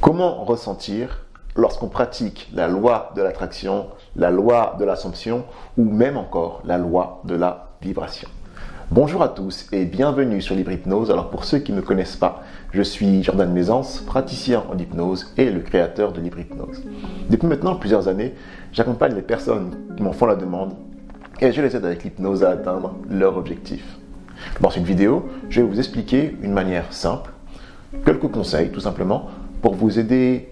Comment ressentir lorsqu'on pratique la loi de l'attraction, la loi de l'assomption ou même encore la loi de la vibration? Bonjour à tous et bienvenue sur Libre Hypnose. Alors pour ceux qui ne me connaissent pas, je suis Jordan Mézance, praticien en hypnose et le créateur de Libre Hypnose. Depuis maintenant plusieurs années, j'accompagne les personnes qui m'en font la demande et je les aide avec l'hypnose à atteindre leur objectif. Dans cette vidéo, je vais vous expliquer une manière simple, quelques conseils tout simplement, pour vous aider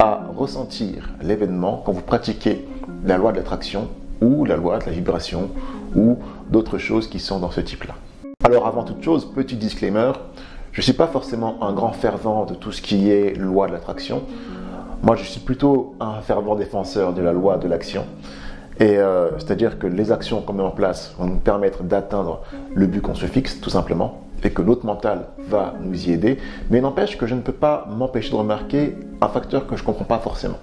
à ressentir l'événement quand vous pratiquez la loi de l'attraction ou la loi de la vibration ou d'autres choses qui sont dans ce type-là. Alors avant toute chose, petit disclaimer, je ne suis pas forcément un grand fervent de tout ce qui est loi de l'attraction. Moi, je suis plutôt un fervent défenseur de la loi de l'action. C'est-à-dire que les actions qu'on met en place vont nous permettre d'atteindre le but qu'on se fixe, tout simplement, et que notre mental va nous y aider. Mais n'empêche que je ne peux pas m'empêcher de remarquer un facteur que je ne comprends pas forcément.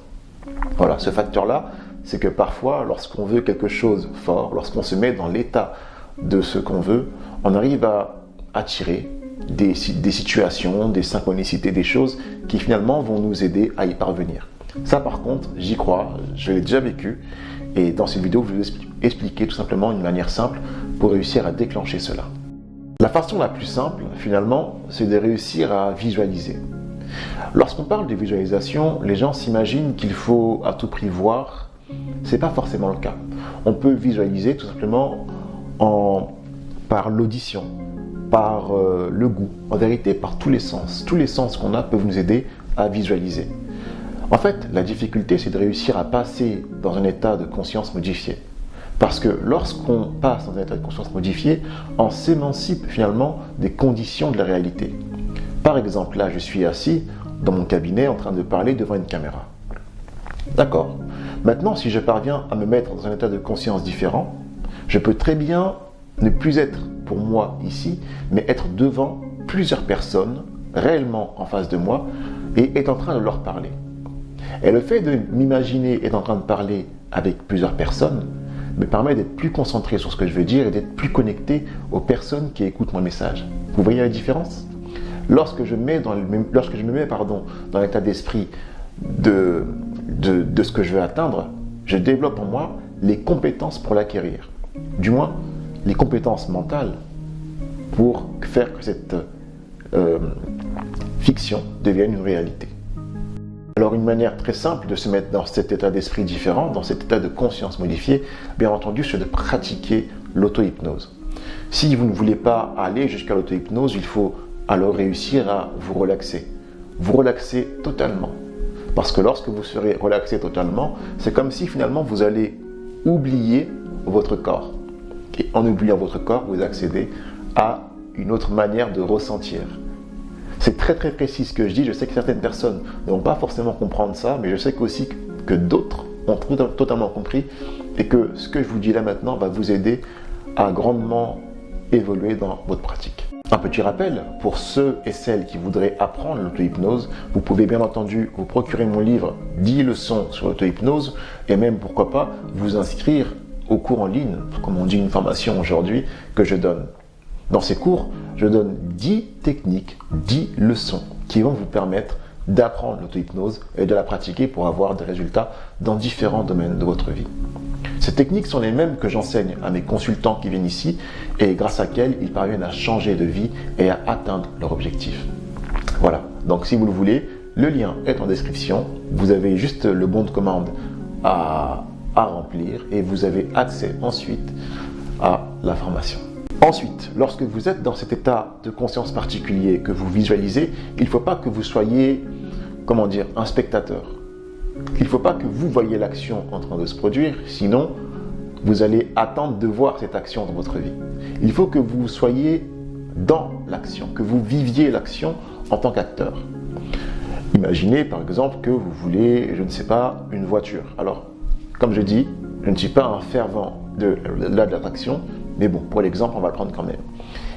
Voilà, ce facteur-là, c'est que parfois, lorsqu'on veut quelque chose fort, lorsqu'on se met dans l'état de ce qu'on veut, on arrive à attirer des situations, des synchronicités, des choses qui finalement vont nous aider à y parvenir. Ça par contre, j'y crois, je l'ai déjà vécu. Et dans cette vidéo, je vais vous expliquer tout simplement une manière simple pour réussir à déclencher cela. La façon la plus simple, finalement, c'est de réussir à visualiser. Lorsqu'on parle de visualisation, les gens s'imaginent qu'il faut à tout prix voir. Ce n'est pas forcément le cas. On peut visualiser tout simplement par l'audition, par le goût, en vérité par tous les sens. Tous les sens qu'on a peuvent nous aider à visualiser. En fait, la difficulté, c'est de réussir à passer dans un état de conscience modifié. Parce que lorsqu'on passe dans un état de conscience modifié, on s'émancipe finalement des conditions de la réalité. Par exemple, là, je suis assis dans mon cabinet en train de parler devant une caméra. D'accord. Maintenant, si je parviens à me mettre dans un état de conscience différent, je peux très bien ne plus être pour moi ici, mais être devant plusieurs personnes réellement en face de moi et être en train de leur parler. Et le fait de m'imaginer être en train de parler avec plusieurs personnes me permet d'être plus concentré sur ce que je veux dire et d'être plus connecté aux personnes qui écoutent mon message. Vous voyez la différence? Lorsque je me mets dans l'état d'esprit de ce que je veux atteindre, je développe en moi les compétences pour l'acquérir. Du moins, les compétences mentales pour faire que cette fiction devienne une réalité. Alors une manière très simple de se mettre dans cet état d'esprit différent, dans cet état de conscience modifié, bien entendu, c'est de pratiquer l'auto-hypnose. Si vous ne voulez pas aller jusqu'à l'auto-hypnose, il faut alors réussir à vous relaxer. Vous relaxer totalement. Parce que lorsque vous serez relaxé totalement, c'est comme si finalement vous allez oublier votre corps. Et en oubliant votre corps, vous accédez à une autre manière de ressentir. C'est très très précis ce que je dis, je sais que certaines personnes ne vont pas forcément comprendre ça, mais je sais aussi que d'autres ont totalement compris et que ce que je vous dis là maintenant va vous aider à grandement évoluer dans votre pratique. Un petit rappel, pour ceux et celles qui voudraient apprendre l'auto-hypnose, vous pouvez bien entendu vous procurer mon livre 10 leçons sur l'auto-hypnose et même pourquoi pas vous inscrire au cours en ligne, comme on dit une formation aujourd'hui, que je donne. Dans ces cours, je donne 10 techniques, 10 leçons qui vont vous permettre d'apprendre l'auto-hypnose et de la pratiquer pour avoir des résultats dans différents domaines de votre vie. Ces techniques sont les mêmes que j'enseigne à mes consultants qui viennent ici et grâce à laquelle ils parviennent à changer de vie et à atteindre leur objectif. Voilà, donc si vous le voulez, le lien est en description. Vous avez juste le bon de commande à remplir et vous avez accès ensuite à la formation. Ensuite, lorsque vous êtes dans cet état de conscience particulier que vous visualisez, il ne faut pas que vous soyez, un spectateur. Il ne faut pas que vous voyez l'action en train de se produire, sinon vous allez attendre de voir cette action dans votre vie. Il faut que vous soyez dans l'action, que vous viviez l'action en tant qu'acteur. Imaginez par exemple que vous voulez, je ne sais pas, une voiture. Alors, comme je dis, je ne suis pas un fervent de l'attraction, mais bon, pour l'exemple, on va le prendre quand même.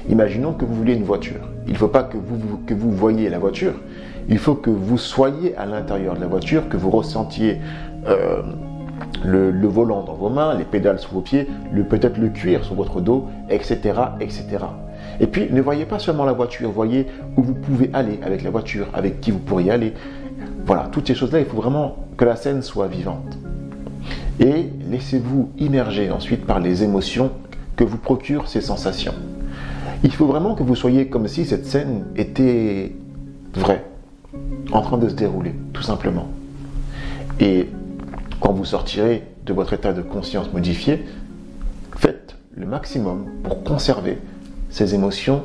Imaginons que vous voulez une voiture. Il ne faut pas que vous voyiez la voiture. Il faut que vous soyez à l'intérieur de la voiture, que vous ressentiez le volant dans vos mains, les pédales sous vos pieds, peut-être le cuir sur votre dos, etc., etc. Et puis, ne voyez pas seulement la voiture, voyez où vous pouvez aller avec la voiture, avec qui vous pourriez aller. Voilà, toutes ces choses-là, il faut vraiment que la scène soit vivante. Et laissez-vous immerger ensuite par les émotions que vous procurent ces sensations. Il faut vraiment que vous soyez comme si cette scène était vraie, en train de se dérouler, tout simplement. Et quand vous sortirez de votre état de conscience modifié, faites le maximum pour conserver ces émotions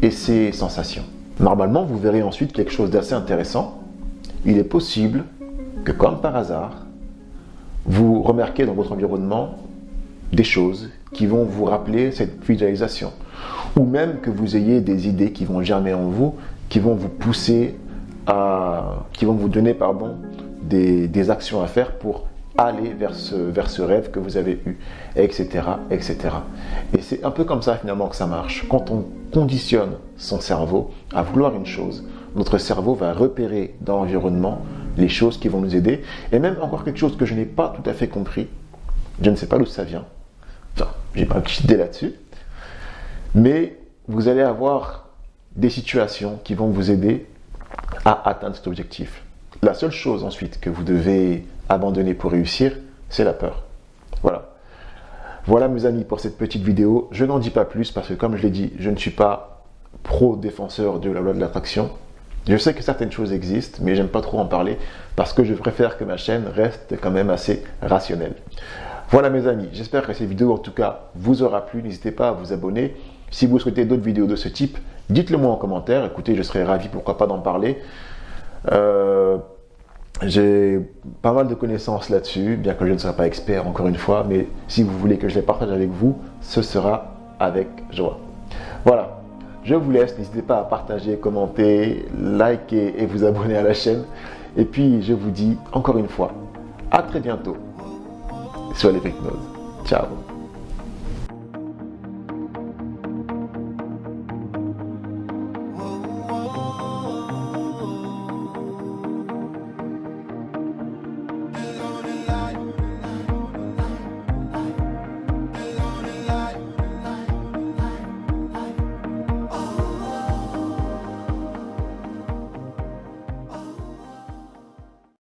et ces sensations. Normalement, vous verrez ensuite quelque chose d'assez intéressant. Il est possible que, comme par hasard, vous remarquez dans votre environnement des choses qui vont vous rappeler cette visualisation. Ou même que vous ayez des idées qui vont germer en vous, qui vont vous pousser qui vont vous donner des actions à faire pour aller vers ce rêve que vous avez eu, etc., etc. Et c'est un peu comme ça finalement que ça marche. Quand on conditionne son cerveau à vouloir une chose, notre cerveau va repérer dans l'environnement les choses qui vont nous aider. Et même encore quelque chose que je n'ai pas tout à fait compris, je ne sais pas d'où ça vient, enfin, j'ai pas d'idée là-dessus, mais vous allez avoir des situations qui vont vous aider à atteindre cet objectif. La seule chose ensuite que vous devez abandonner pour réussir, c'est la peur. Voilà. Voilà mes amis pour cette petite vidéo. Je n'en dis pas plus parce que comme je l'ai dit, je ne suis pas pro-défenseur de la loi de l'attraction. Je sais que certaines choses existent, mais j'aime pas trop en parler parce que je préfère que ma chaîne reste quand même assez rationnelle. Voilà mes amis, j'espère que cette vidéo en tout cas vous aura plu. N'hésitez pas à vous abonner. Si vous souhaitez d'autres vidéos de ce type, dites-le moi en commentaire. Écoutez, je serais ravi, pourquoi pas, d'en parler. J'ai pas mal de connaissances là-dessus, bien que je ne sois pas expert encore une fois, mais si vous voulez que je les partage avec vous, ce sera avec joie. Voilà, je vous laisse, n'hésitez pas à partager, commenter, liker et vous abonner à la chaîne. Et puis je vous dis encore une fois, à très bientôt sur l'hypnose. Ciao.